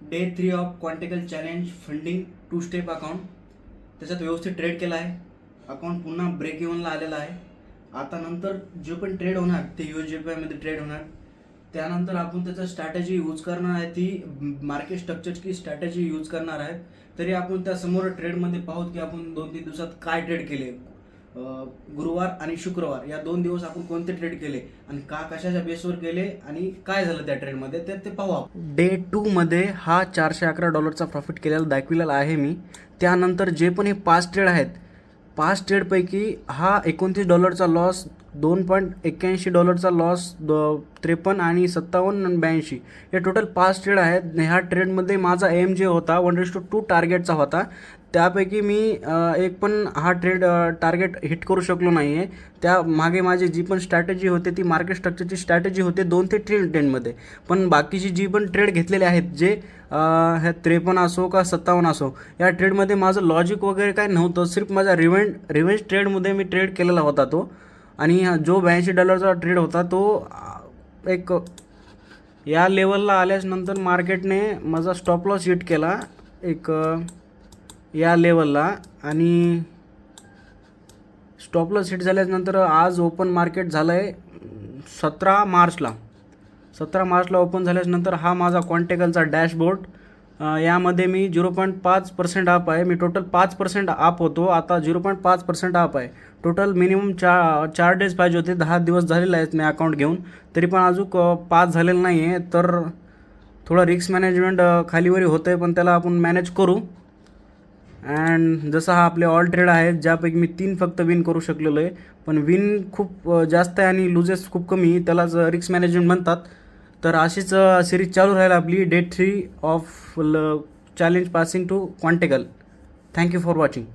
Day 3 of Quantical challenge funding 2 step account. त्याच्यात व्यवस्थित trade केला आहे. अकाउंट पुन्हा ब्रेक इव्हनला आलेला आहे. आता नंतर जे पण ट्रेड होणार ते USDPI ट्रेड होणार. त्यानंतर आपण त्याचं स्ट्रॅटेजी यूज करणार आहे, ती मार्केट स्ट्रक्चरची स्ट्रॅटेजी यूज करणार आहे. तरी आपण त्या समोर ट्रेडमध्ये पाहूत की आपण 2-3 दिवसात काय ट्रेड केले. गुरुवार आणि शुक्रवार या 2 दिवस आपण कोणते ट्रेड केले आणि कशाच्या बेसवर केले आणि काय झालं त्या ट्रेडमध्ये ते पाहू आपण. डे 2 मध्ये हा $411 प्रॉफिट केलेला दाखविलेला आहे मी. त्यानंतर जे पण हे 5 ट्रेड आहेत, 5 ट्रेडपैकी हा $29 लॉस, $2.81 लॉस, 53 आणि 57 आणि 82 हे टोटल 5 ट्रेड आहेत. ह्या ट्रेडमध्ये माझा एम जे होता 1:2 टार्गेटचा होता. त्यापैकी मी एक पण हा ट्रेड टार्गेट हिट करू शकलो नाही आहे. त्या मागे माझी जी पण स्ट्रॅटेजी होते ती मार्केट स्ट्रक्चरची स्ट्रॅटेजी होते 2 ते 3 ट्रेडमध्ये. पण बाकीची जी पण ट्रेड घेतलेले आहेत, जे ह्या 53 असो का 57 असो, या ट्रेडमध्ये माझं लॉजिक वगैरे काय नव्हतं. सिर्फ माझा रिव्हेंज ट्रेडमध्ये मी ट्रेड केलेला होता तो. आणि जो $82 ट्रेड होता तो एक या लेवलला आल्याच नंतर मार्केटने माझा स्टॉप लॉस हिट केला एक या लेवलला. आणि स्टॉप लॉस हिट झाल्यानंतर आज ओपन मार्केट झालं आहे 17 मार्चला ओपन झाल्यानंतर हा माझा क्वांटिकलचा डॅशबोर्ड. यामध्ये मी 0.5% अप आहे. मी टोटल 5% अप होतो, आता 0.5% अप आहे. टोटल मिनिमम 4 डेज पाहिजे होते. 10 दिवस झालेले आहेत मी अकाउंट घेऊन, तरी पण अजून 5 झालेलं नाही आहे. तर थोडा रिस्क मॅनेजमेंट खालीवरी होतं आहे, पण त्याला आपण मॅनेज करू. अँड जसं हा आपले ऑल ट्रेड आहेत, ज्यापैकी मी 3 फक्त विन करू शकलेलो आहे. पण विन खूप जास्त आहे आणि लुजेस खूप कमी, त्यालाच रिस्क मॅनेजमेंट म्हणतात. तर अशीच सिरीज चालू राहील आपली day 3 of challenge passing to Quantical. Thank you for watching.